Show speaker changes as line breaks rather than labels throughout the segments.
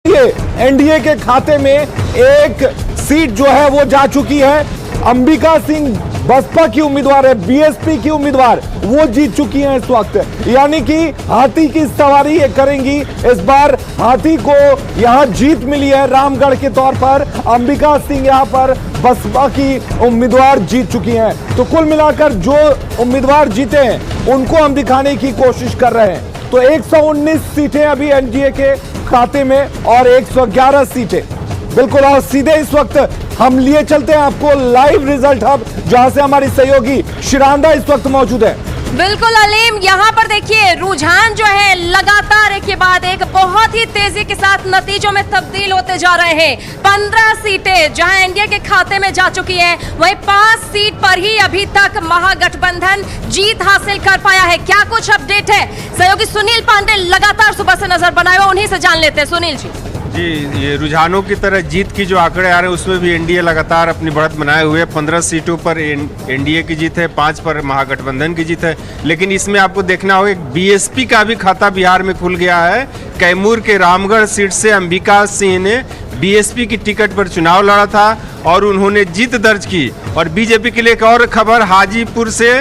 NDA के खाते में एक सीट जो है वो जा चुकी है। अंबिका सिंह बसपा की उम्मीदवार है, बीएसपी की उम्मीदवार, वो जीत चुकी हैं इस वक्त। यानी कि हाथी की सवारी ये करेंगी। इस बार हाथी को यहां जीत मिली है रामगढ़ के तौर पर। अंबिका सिंह यहां पर बसपा की उम्मीदवार जीत चुकी हैं। तो कुल मिलाकर जो उम्मीदवार जीते हैं उनको हम दिखाने की कोशिश कर रहे हैं। तो 119 सीटें अभी एनडीए के खाते में और 111 सीटें बिल्कुल। और सीधे इस वक्त हम लिए चलते हैं आपको लाइव रिजल्ट हब, जहां से हमारी सहयोगी शिरांदा इस वक्त मौजूद है।
बिल्कुल अलीम, यहाँ पर देखिए रुझान जो है लगातार एक के बाद एक बहुत ही तेजी के साथ नतीजों में तब्दील होते जा रहे हैं। 15 सीटें जहां एनडीए के खाते में जा चुकी हैं, वहीं 5 सीट पर ही अभी तक महागठबंधन जीत हासिल कर पाया है। क्या कुछ अपडेट है? सहयोगी सुनील पांडे लगातार सुबह से नजर बनाए हुए, उन्हीं से जान लेते हैं। सुनील जी
ये रुझानों की तरह जीत की जो आंकड़े आ रहे हैं उसमें भी एनडीए लगातार अपनी बढ़त बनाए हुए। 15 सीटों पर एनडीए की जीत है, 5 पर महागठबंधन की जीत है। लेकिन इसमें आपको देखना होगा बीएसपी का भी खाता बिहार में खुल गया है। कैमूर के रामगढ़ सीट से अंबिका सिंह ने बीएसपी की टिकट पर चुनाव लड़ा था और उन्होंने जीत दर्ज की। और बीजेपी के लिए एक और खबर, हाजीपुर से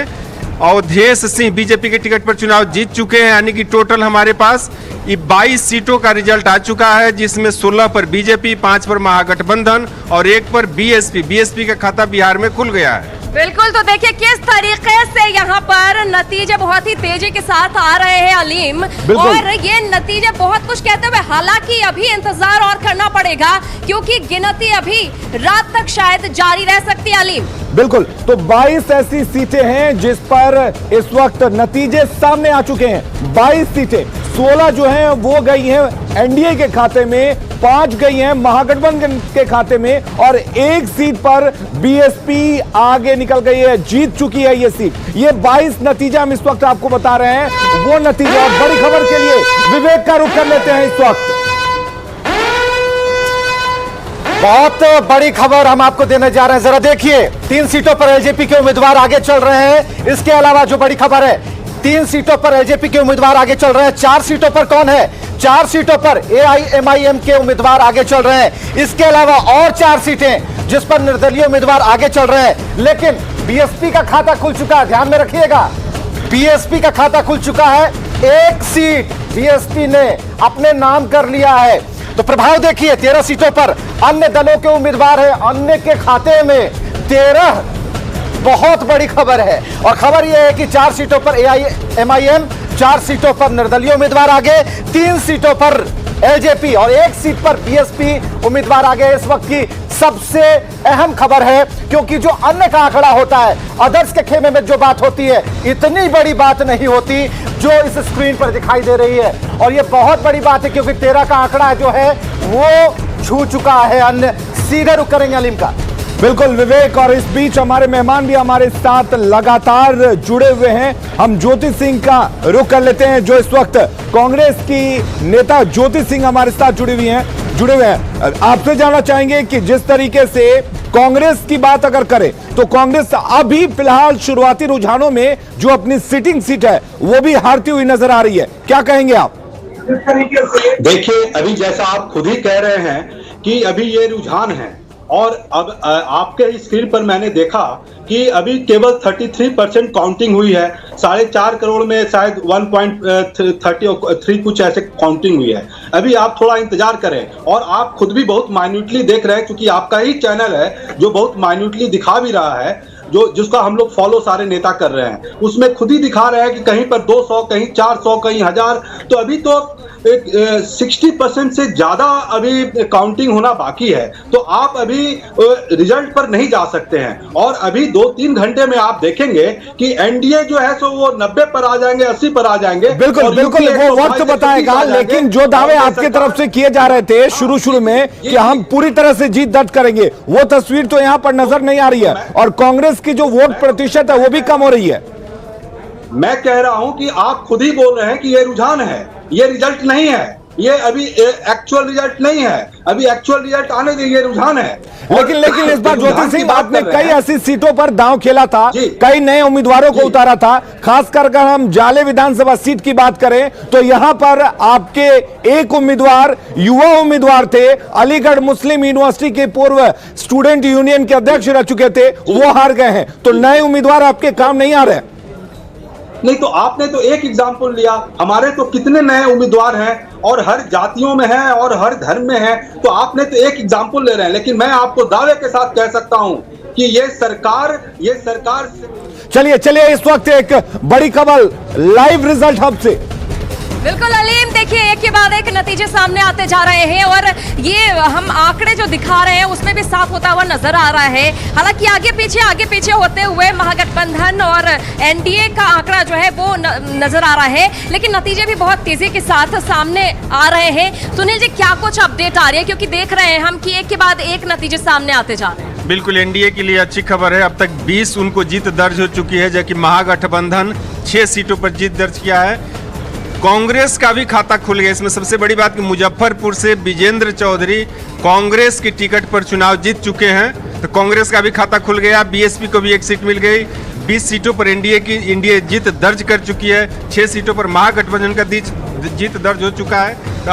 अवधेश सिंह बीजेपी के टिकट पर चुनाव जीत चुके हैं। यानी कि टोटल हमारे पास ये 22 सीटों का रिजल्ट आ चुका है, जिसमें 16 पर बीजेपी, 5 पर महागठबंधन और 1 पर बीएसपी का खाता बिहार में खुल गया है।
बिल्कुल, तो देखिए किस तरीके से यहाँ पर नतीजे बहुत ही तेजी के साथ आ रहे हैं अलीम, और ये नतीजे बहुत कुछ कहते हुए, हालांकि अभी इंतजार और करना पड़ेगा क्योंकि गिनती अभी रात तक शायद जारी रह सकती है अलीम।
बिल्कुल, तो 22 ऐसी सीटें हैं जिस पर इस वक्त नतीजे सामने आ चुके हैं। 22 सीटें, 16 जो हैं वो गई हैं एनडीए के खाते में, 5 गई हैं महागठबंधन के खाते में और 1 सीट पर बीएसपी आगे निकल गई है, जीत चुकी है ये सीट। ये 22 नतीजा हम इस वक्त आपको बता रहे हैं, वो नतीजा। बड़ी खबर के लिए विवेक का रुख कर लेते हैं इस वक्त।
बहुत बड़ी खबर हम आपको देने जा रहे हैं, जरा देखिए। 3 सीटों पर एलजेपी के उम्मीदवार आगे चल रहे हैं। इसके अलावा जो बड़ी खबर है, 3 सीटों पर एलजेपी के उम्मीदवार आगे चल रहे हैं। 4 सीटों पर कौन है? 4 सीटों पर एआईएमआईएम के उम्मीदवार आगे चल रहे हैं। इसके अलावा और 4 सीटें जिस पर निर्दलीय उम्मीदवार आगे चल रहे हैं। लेकिन बीएसपी का खाता खुल चुका है, ध्यान में रखिएगा, बीएसपी का खाता खुल चुका है। 1 सीट बीएसपी ने अपने नाम कर लिया है। तो प्रभाव देखिए, 13 सीटों पर अन्य दलों के उम्मीदवार हैं, अन्य के खाते में 13। बहुत बड़ी खबर है। और खबर यह है कि 4 सीटों पर एआईएमआईएम, 4 सीटों पर निर्दलीय उम्मीदवार आगे, 3 सीटों पर एलजेपी और 1 सीट पर बीएसपी उम्मीदवार आगे। इस वक्त की सबसे अहम खबर है, क्योंकि जो अन्य का आंकड़ा होता है, अदर्स के खेमे में जो बात होती है, इतनी बड़ी बात नहीं होती जो इस स्क्रीन पर दिखाई दे रही है। और ये बहुत बड़ी बात है क्योंकि 13 का आंकड़ा जो है वो छू चुका है अन्य। सीधे रुक करेंगे अलीम का।
बिल्कुल विवेक, और इस बीच हमारे मेहमान भी हमारे साथ लगातार जुड़े हुए हैं। हम ज्योति सिंह का रुख कर लेते हैं, जो इस वक्त कांग्रेस की नेता ज्योति सिंह हमारे साथ जुड़े हुए हैं। आपसे जानना चाहेंगे कि जिस तरीके से कांग्रेस की बात अगर करें तो कांग्रेस अभी फिलहाल शुरुआती रुझानों में जो अपनी सिटिंग सीट है वो भी हारती हुई नजर आ रही है, क्या कहेंगे आप?
देखिए, अभी जैसा आप खुद ही कह रहे हैं कि अभी ये रुझान है, और अब आपके स्क्रीन पर मैंने देखा कि अभी केवल 33% काउंटिंग हुई है। 4.5 करोड़ में शायद 1.33 कुछ ऐसे काउंटिंग हुई है। अभी आप थोड़ा इंतजार करें, और आप खुद भी बहुत माइन्यूटली देख रहे हैं क्योंकि आपका ही चैनल है जो बहुत माइन्यूटली दिखा भी रहा है, जिसका हम लोग फॉलो सारे नेता कर रहे हैं। उसमें खुद ही दिखा रहे हैं कि कहीं पर 200, कहीं 400, कहीं 1000। तो अभी तो 60% से ज्यादा अभी काउंटिंग होना बाकी है। तो आप अभी रिजल्ट पर नहीं जा सकते हैं, और अभी 2-3 घंटे में आप देखेंगे कि एनडीए जो है सो वो 90 पर आ जाएंगे, 80 पर आ जाएंगे।
बिल्कुल बिल्कुल, वो वक्त बताएगा। लेकिन जो दावे आपके तरफ से किए जा रहे थे शुरू में कि हम पूरी तरह से जीत दर्ज करेंगे, वो तस्वीर तो यहाँ पर नजर नहीं आ रही है, और कांग्रेस की जो वोट प्रतिशत है वो भी कम हो रही है।
मैं कह रहा हूं कि आप खुद ही बोल रहे हैं कि ये रुझान है, ये रिजल्ट नहीं है। ये अभी एक्चुअल रिजल्ट नहीं है, अभी एक्चुअल रिजल्ट आने दीजिए, रुझान है।
लेकिन इस बार ज्योति सिंह आपने कई ऐसी सीटों पर दांव खेला था,
जी।
कई नए उम्मीदवारों को उतारा था। खासकर अगर हम जाले विधानसभा सीट की बात करें तो यहां पर आपके एक उम्मीदवार युवा उम्मीदवार थे, अलीगढ़ मुस्लिम यूनिवर्सिटी के पूर्व स्टूडेंट यूनियन के अध्यक्ष रह चुके थे, वो हार गए हैं। तो नए उम्मीदवार आपके काम नहीं आ रहे?
नहीं, तो आपने तो एक एग्जाम्पल लिया, हमारे तो कितने नए उम्मीदवार हैं और हर जातियों में हैं और हर धर्म में हैं, तो आपने तो एक एग्जाम्पल ले रहे हैं। लेकिन मैं आपको दावे के साथ कह सकता हूं कि ये सरकार
चलिए इस वक्त एक बड़ी खबर लाइव रिजल्ट हब से।
बिल्कुल अलीम, देखिए एक के बाद एक नतीजे सामने आते जा रहे हैं और ये हम आंकड़े जो दिखा रहे हैं उसमें भी साफ होता हुआ नजर आ रहा है। हालांकि आगे पीछे होते हुए महागठबंधन और एनडीए का आंकड़ा जो है वो नजर आ रहा है, लेकिन नतीजे भी बहुत तेजी के साथ सामने आ रहे हैं। सुनील जी, क्या कुछ अपडेट आ रही है, क्योंकि देख रहे हैं हम कि एक के बाद एक नतीजे सामने आते जा रहे हैं।
बिल्कुल, एनडीए के लिए अच्छी खबर है, अब तक 20 उनको जीत दर्ज हो चुकी है, जबकि महागठबंधन 6 सीटों पर जीत दर्ज किया है। कांग्रेस का भी खाता खुल गया। इसमें सबसे बड़ी बात कि मुजफ्फरपुर से विजेंद्र चौधरी कांग्रेस की टिकट पर चुनाव जीत चुके हैं, तो कांग्रेस का भी खाता खुल गया। बीएसपी को भी एक सीट मिल गई। 20 सीटों पर एनडीए जीत दर्ज कर चुकी है। 6 सीटों पर महागठबंधन का जीत दर्ज हो चुका है। तो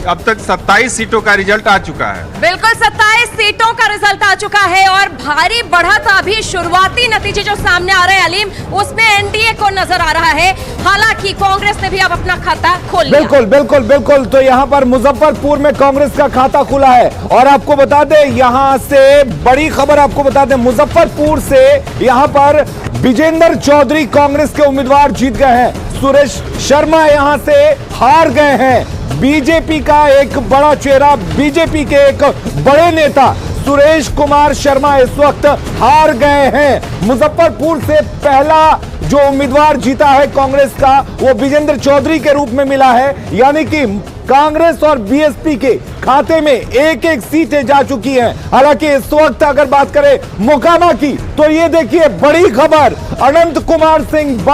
अब तक 27 सीटों का रिजल्ट आ चुका है।
बिल्कुल, 27 सीटों का रिजल्ट आ चुका है और भारी बढ़त अभी शुरुआती नतीजे जो सामने आ रहे हैं अलीम, उसमें एनडीए को नजर आ रहा है। हालांकि कांग्रेस ने भी अब अपना खाता खोल लिया।
बिल्कुल। तो यहाँ पर मुजफ्फरपुर में कांग्रेस का खाता खुला है और आपको बता दें, यहाँ से बड़ी खबर आपको बता दें, मुजफ्फरपुर से यहाँ पर विजेंद्र चौधरी कांग्रेस के उम्मीदवार जीत गए हैं। सुरेश शर्मा यहाँ से हार गए हैं। बीजेपी का एक बड़ा चेहरा, बीजेपी के एक बड़े नेता सुरेश कुमार शर्मा इस वक्त हार गए हैं। मुजफ्फरपुर से पहला जो उम्मीदवार जीता है कांग्रेस का, वो विजेंद्र चौधरी के रूप में मिला है। यानी कि कांग्रेस और बीएसपी के खाते में एक एक सीटें जा चुकी हैं। हालांकि इस वक्त अगर बात करें मोकामा की, तो ये देखिए बड़ी खबर, अनंत कुमार सिंह